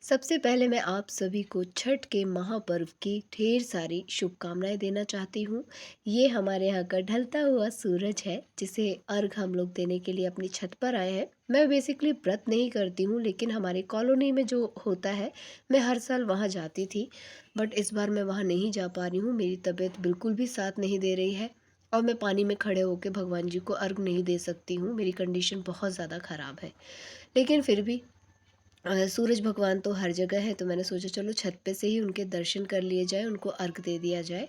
सबसे पहले मैं आप सभी को छठ के महापर्व की ढेर सारी शुभकामनाएं देना चाहती हूँ। ये हमारे यहाँ का ढलता हुआ सूरज है जिसे अर्घ हम लोग देने के लिए अपनी छत पर आए हैं। मैं बेसिकली व्रत नहीं करती हूँ, लेकिन हमारी कॉलोनी में जो होता है मैं हर साल वहाँ जाती थी। बट इस बार मैं वहाँ नहीं जा पा रही हूँ, मेरी तबीयत बिल्कुल भी साथ नहीं दे रही है। और मैं पानी में खड़े होकर भगवान जी को अर्घ नहीं दे सकती हूँ, मेरी कंडीशन बहुत ज़्यादा ख़राब है। लेकिन फिर भी सूरज भगवान तो हर जगह है, तो मैंने सोचा चलो छत पे से ही उनके दर्शन कर लिए जाए, उनको अर्घ दे दिया जाए।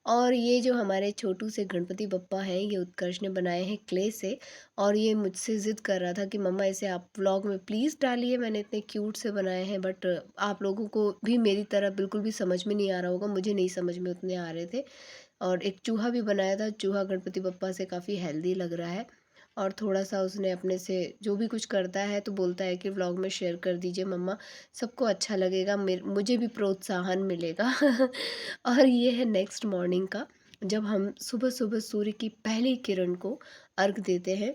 और ये जो हमारे छोटू से गणपति बप्पा हैं, ये उत्कर्ष ने बनाए हैं क्ले से। और ये मुझसे ज़िद कर रहा था कि मम्मा इसे आप व्लॉग में प्लीज़ डालिए, मैंने इतने क्यूट से बनाए हैं। बट आप लोगों को भी मेरी तरह बिल्कुल भी समझ में नहीं आ रहा होगा, मुझे नहीं समझ में उतने आ रहे थे। और एक चूहा भी बनाया था, चूहा गणपति बप्पा से काफ़ी हेल्दी लग रहा है। और थोड़ा-सा उसने अपने से जो भी कुछ करता है तो बोलता है कि व्लॉग में शेयर कर दीजिए मम्मा, सबको अच्छा लगेगा, मुझे भी प्रोत्साहन मिलेगा। और ये है नेक्स्ट मॉर्निंग का, जब हम सुबह-सुबह सूर्य की पहली किरण को अर्घ देते हैं।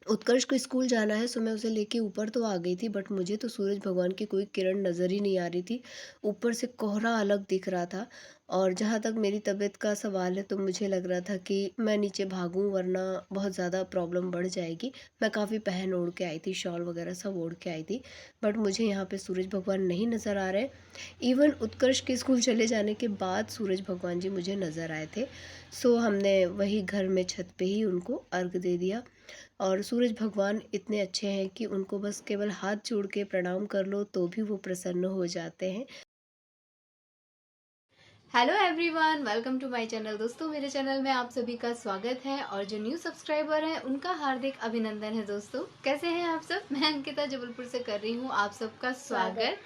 उत्कर्ष को स्कूल जाना है, सो मैं उसे लेके ऊपर तो आ गई थी, बट मुझे तो सूरज भगवान की कोई किरण नज़र ही नहीं आ रही थी। ऊपर से कोहरा अलग दिख रहा था। और जहाँ तक मेरी तबीयत का सवाल है, तो मुझे लग रहा था कि मैं नीचे भागूं, वरना बहुत ज़्यादा प्रॉब्लम बढ़ जाएगी। मैं काफ़ी पहन ओढ़ के आई थी, शॉल वगैरह सब ओढ़ के आई थी। बट मुझे यहाँ पे सूरज भगवान नहीं नज़र आ रहे। इवन उत्कर्ष के स्कूल चले जाने के बाद सूरज भगवान जी मुझे नज़र आए थे। सो हमने वही घर में छत पे ही उनको अर्घ दे दिया। और सूरज भगवान इतने अच्छे हैं कि उनको बस केवल हाथ जोड़ के प्रणाम कर लो तो भी वो प्रसन्न हो जाते हैं। Hello everyone, welcome to my channel. दोस्तों, मेरे चैनल में आप सभी का स्वागत है और जो न्यू सब्सक्राइबर हैं उनका हार्दिक अभिनंदन है। दोस्तों, कैसे हैं आप सब? मैं अंकिता जबलपुर से कर रही हूँ आप सबका स्वागत।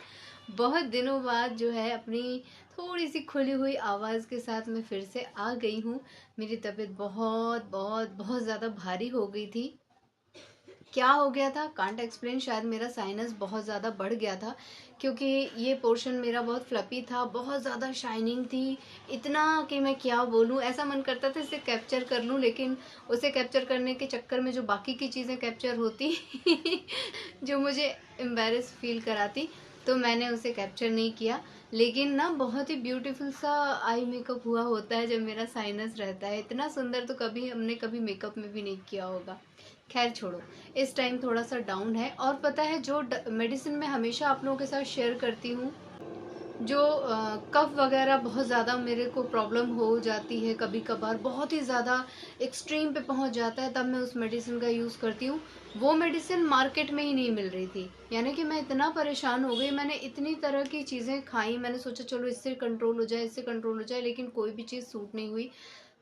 बहुत दिनों बाद जो है अपनी थोड़ी सी खुली हुई आवाज़ के साथ मैं फिर से आ गई हूँ। मेरी तबीयत बहुत बहुत बहुत ज़्यादा भारी हो गई थी। क्या हो गया था कांट एक्सप्लेन, शायद मेरा साइनस बहुत ज़्यादा बढ़ गया था, क्योंकि ये पोर्शन मेरा बहुत फ्लपी था, बहुत ज़्यादा शाइनिंग थी। इतना कि मैं क्या बोलूँ, ऐसा मन करता था इसे कैप्चर कर लूँ, लेकिन उसे कैप्चर करने के चक्कर में जो बाकी की चीज़ें कैप्चर होती जो मुझे एम्बेरस फील कराती, तो मैंने उसे कैप्चर नहीं किया। लेकिन ना बहुत ही ब्यूटीफुल सा आई मेकअप हुआ होता है जब मेरा साइनस रहता है। इतना सुंदर तो कभी हमने कभी मेकअप में भी नहीं किया होगा। खैर छोड़ो, इस टाइम थोड़ा सा डाउन है। और पता है, जो मेडिसिन मैं हमेशा आप लोगों के साथ शेयर करती हूँ, जो कफ वगैरह बहुत ज़्यादा मेरे को प्रॉब्लम हो जाती है, कभी कभार बहुत ही ज़्यादा एक्सट्रीम पे पहुंच जाता है, तब मैं उस मेडिसिन का यूज़ करती हूँ। वो मेडिसिन मार्केट में ही नहीं मिल रही थी, यानी कि मैं इतना परेशान हो गई। मैंने इतनी तरह की चीज़ें खाई, मैंने सोचा चलो इससे कंट्रोल हो जाए, इससे कंट्रोल हो जाए, लेकिन कोई भी चीज़ सूट नहीं हुई।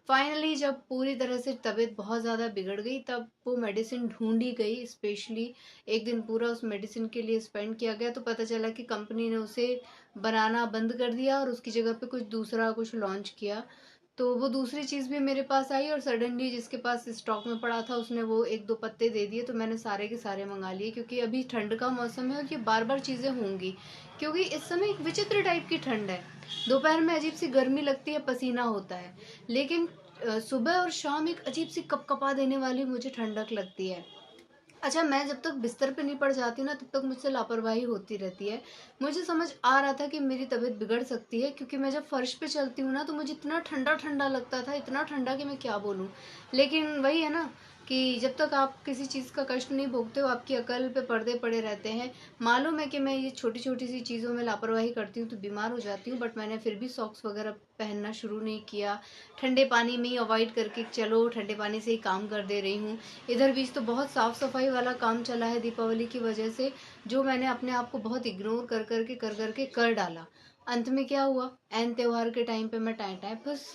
फाइनली जब पूरी तरह से तबीयत बहुत ज़्यादा बिगड़ गई, तब वो मेडिसिन ढूंढी गई। स्पेशली एक दिन पूरा उस मेडिसिन के लिए स्पेंड किया गया, तो पता चला कि कंपनी ने उसे बनाना बंद कर दिया और उसकी जगह पे कुछ दूसरा कुछ लॉन्च किया। तो वो दूसरी चीज़ भी मेरे पास आई, और सडनली जिसके पास स्टॉक में पड़ा था उसने वो एक दो पत्ते दे दिए, तो मैंने सारे के सारे मंगा लिए। क्योंकि अभी ठंड का मौसम है और ये बार बार चीज़ें होंगी, क्योंकि इस समय एक विचित्र टाइप की ठंड है। दोपहर में अजीब सी गर्मी लगती है, पसीना होता है, लेकिन सुबह और शाम एक अजीब सी कपकपा देने वाली मुझे ठंडक लगती है। अच्छा, मैं जब तक बिस्तर पे नहीं पड़ जाती हूँ ना, तब तक मुझसे लापरवाही होती रहती है। मुझे समझ आ रहा था कि मेरी तबीयत बिगड़ सकती है, क्योंकि मैं जब फर्श पे चलती हूँ ना, तो मुझे इतना ठंडा ठंडा लगता था, इतना ठंडा कि मैं क्या बोलूँ। लेकिन वही है ना, कि जब तक आप किसी चीज़ का कष्ट नहीं भोगते हो, आपकी अकल पे पर्दे पड़े रहते हैं। मालूम है कि मैं ये छोटी छोटी सी चीज़ों में लापरवाही करती हूँ तो बीमार हो जाती हूँ, बट मैंने फिर भी सॉक्स वगैरह पहनना शुरू नहीं किया। ठंडे पानी में ही अवॉइड करके चलो, ठंडे पानी से ही काम कर दे रही हूँ। इधर बीच तो बहुत साफ सफाई वाला काम चला है दीपावली की वजह से, जो मैंने अपने आप को बहुत इग्नोर कर करके कर डाला। अंत में क्या हुआ, एन त्योहार के टाइम पे मैं टाइम टाइम बस,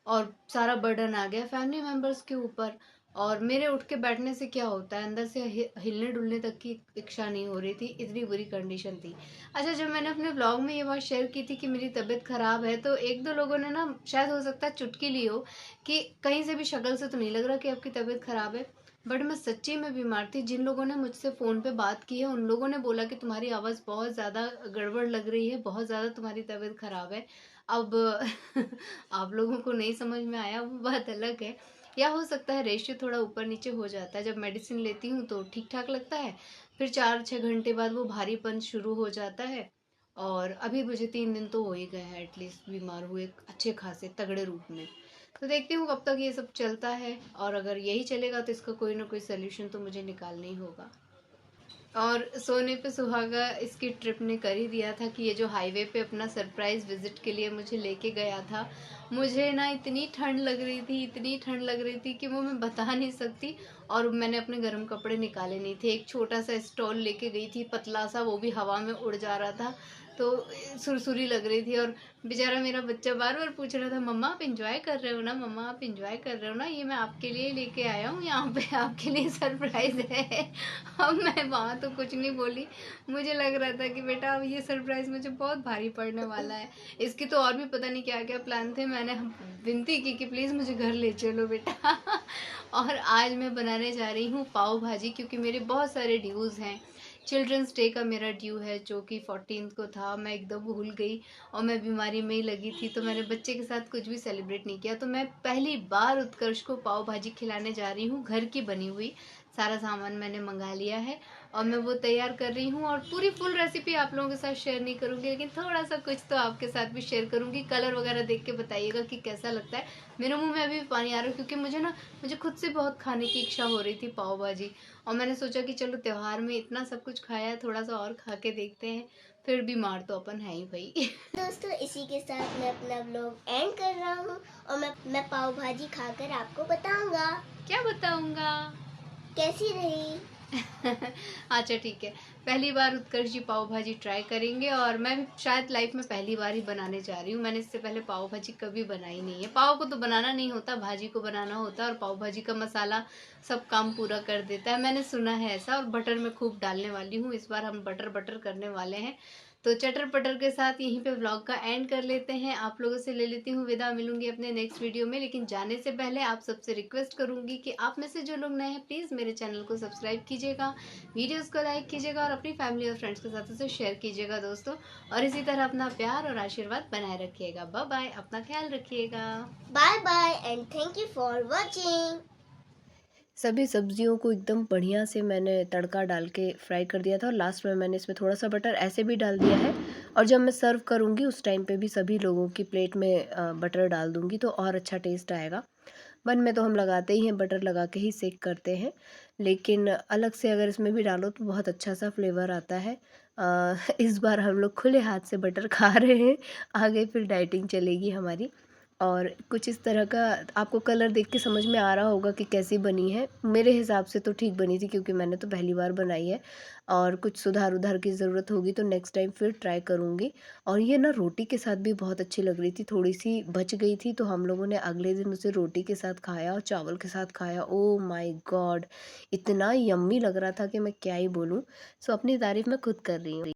और सारा बर्डन आ गया फैमिली मेंबर्स के ऊपर। और मेरे उठ के बैठने से क्या होता है, अंदर से हिलने डुलने तक की इच्छा नहीं हो रही थी, इतनी बुरी कंडीशन थी। अच्छा, जब मैंने अपने ब्लॉग में ये बात शेयर की थी कि मेरी तबीयत खराब है, तो एक दो लोगों ने ना, शायद हो सकता है चुटकी ली हो, कि कहीं से भी शक्ल से तो नहीं लग रहा कि आपकी तबीयत खराब है। बट मैं सच्ची में बीमार थी। जिन लोगों ने मुझसे फ़ोन पे बात की है, उन लोगों ने बोला कि तुम्हारी आवाज़ बहुत ज़्यादा गड़बड़ लग रही है, बहुत ज़्यादा तुम्हारी तबीयत ख़राब है। अब आप लोगों को नहीं समझ में आया, वो बात अलग है। या हो सकता है रेशियो थोड़ा ऊपर नीचे हो जाता है। जब मेडिसिन लेती हूँ तो ठीक ठाक लगता है, फिर 4-6 घंटे बाद वो भारीपन शुरू हो जाता है। और अभी मुझे 3 दिन तो हो ही गए हैं एटलीस्ट बीमार हुए, अच्छे खासे तगड़े रूप में। तो देखती हूँ कब तक ये सब चलता है, और अगर यही चलेगा तो इसका कोई ना कोई सॉल्यूशन तो मुझे निकालना ही होगा। और सोने पे सुहागा इसकी ट्रिप ने कर ही दिया था कि ये जो हाईवे पे अपना सरप्राइज विजिट के लिए मुझे लेके गया था, मुझे ना इतनी ठंड लग रही थी, इतनी ठंड लग रही थी कि वो मैं बता नहीं सकती। और मैंने अपने गर्म कपड़े निकाले नहीं थे, एक छोटा सा स्टॉल लेके गई थी पतला सा, वो भी हवा में उड़ जा रहा था, तो सुरसुरी लग रही थी। और बेचारा मेरा बच्चा बार बार पूछ रहा था, मम्मा आप इंजॉय कर रहे हो ना, मम्मा आप इंजॉय कर रहे हो ना, ये मैं आपके लिए लेके आया हूँ, यहाँ पे आपके लिए सरप्राइज है। अब मैं वहाँ तो कुछ नहीं बोली, मुझे लग रहा था कि बेटा अब ये सरप्राइज मुझे बहुत भारी पड़ने वाला है। इसकी तो और भी पता नहीं क्या क्या प्लान थे, मैंने विनती की कि प्लीज़ मुझे घर ले चलो बेटा। और आज मैं बनाने जा रही हूँ पाव भाजी, क्योंकि मेरे बहुत सारे ड्यूज़ हैं। चिल्ड्रंस डे का मेरा ड्यू है जो कि 14 को था, मैं एकदम भूल गई और मैं बीमारी में ही लगी थी, तो मैंने बच्चे के साथ कुछ भी सेलिब्रेट नहीं किया। तो मैं पहली बार उत्कर्ष को पाव भाजी खिलाने जा रही हूँ, घर की बनी हुई। सारा सामान मैंने मंगा लिया है और मैं वो तैयार कर रही हूँ। और पूरी फुल रेसिपी आप लोगों के साथ शेयर नहीं करूँगी, लेकिन थोड़ा सा कुछ तो आपके साथ भी शेयर करूँगी। कलर वगैरह देख के बताइएगा कि कैसा लगता है। मेरे मुंह में अभी भी पानी आ रहा है, क्योंकि मुझे खुद से बहुत खाने की इच्छा हो रही थी पाव भाजी। और मैंने सोचा कि चलो त्योहार में इतना सब कुछ खाया है, थोड़ा सा और खा के देखते हैं, फिर बीमार तो अपन है ही भाई। दोस्तों इसी के साथ मैं अपना व्लॉग एंड कर रहा हूँ और मैं पाव भाजी खाकर आपको बताऊंगा क्या बताऊंगा? कैसी रही। अच्छा ठीक है, पहली बार उत्कर्ष जी पाव भाजी ट्राई करेंगे, और मैं भी शायद लाइफ में पहली बार ही बनाने जा रही हूँ। मैंने इससे पहले पाव भाजी कभी बनाई नहीं है। पाव को तो बनाना नहीं होता, भाजी को बनाना होता है, और पाव भाजी का मसाला सब काम पूरा कर देता है, मैंने सुना है ऐसा। और बटर मैं खूब डालने वाली हूँ, इस बार हम बटर बटर करने वाले हैं। तो चटर पटर के साथ यहीं पे व्लॉग का एंड कर लेते हैं। आप लोगों से ले लेती हूँ विदा, मिलूंगी अपने नेक्स्ट वीडियो में। लेकिन जाने से पहले आप सबसे रिक्वेस्ट करूंगी कि आप में से जो लोग नए हैं प्लीज़ मेरे चैनल को सब्सक्राइब कीजिएगा, वीडियोस को लाइक कीजिएगा और अपनी फैमिली और फ्रेंड्स के साथ उसे शेयर कीजिएगा दोस्तों। और इसी तरह अपना प्यार और आशीर्वाद बनाए रखिएगा। बाय बाय, अपना ख्याल रखिएगा। Bye bye and thank you for watching. सभी सब्जियों को एकदम बढ़िया से मैंने तड़का डाल के फ्राई कर दिया था, और लास्ट में मैंने इसमें थोड़ा सा बटर ऐसे भी डाल दिया है। और जब मैं सर्व करूँगी उस टाइम पे भी सभी लोगों की प्लेट में बटर डाल दूँगी, तो और अच्छा टेस्ट आएगा। बन में तो हम लगाते ही हैं, बटर लगा के ही सेक करते हैं, लेकिन अलग से अगर इसमें भी डालो तो बहुत अच्छा सा फ्लेवर आता है। इस बार हम लोग खुले हाथ से बटर खा रहे हैं, आगे फिर डाइटिंग चलेगी हमारी। और कुछ इस तरह का आपको कलर देख के समझ में आ रहा होगा कि कैसी बनी है। मेरे हिसाब से तो ठीक बनी थी, क्योंकि मैंने तो पहली बार बनाई है। और कुछ सुधार उधार की ज़रूरत होगी तो नेक्स्ट टाइम फिर ट्राई करूँगी। और ये ना रोटी के साथ भी बहुत अच्छी लग रही थी, थोड़ी सी बच गई थी तो हम लोगों ने अगले दिन उसे रोटी के साथ खाया और चावल के साथ खाया। Oh my God! इतना यम्मी लग रहा था कि मैं क्या ही बोलूँ। सो अपनी तारीफ़ मैं खुद कर रही हूँ।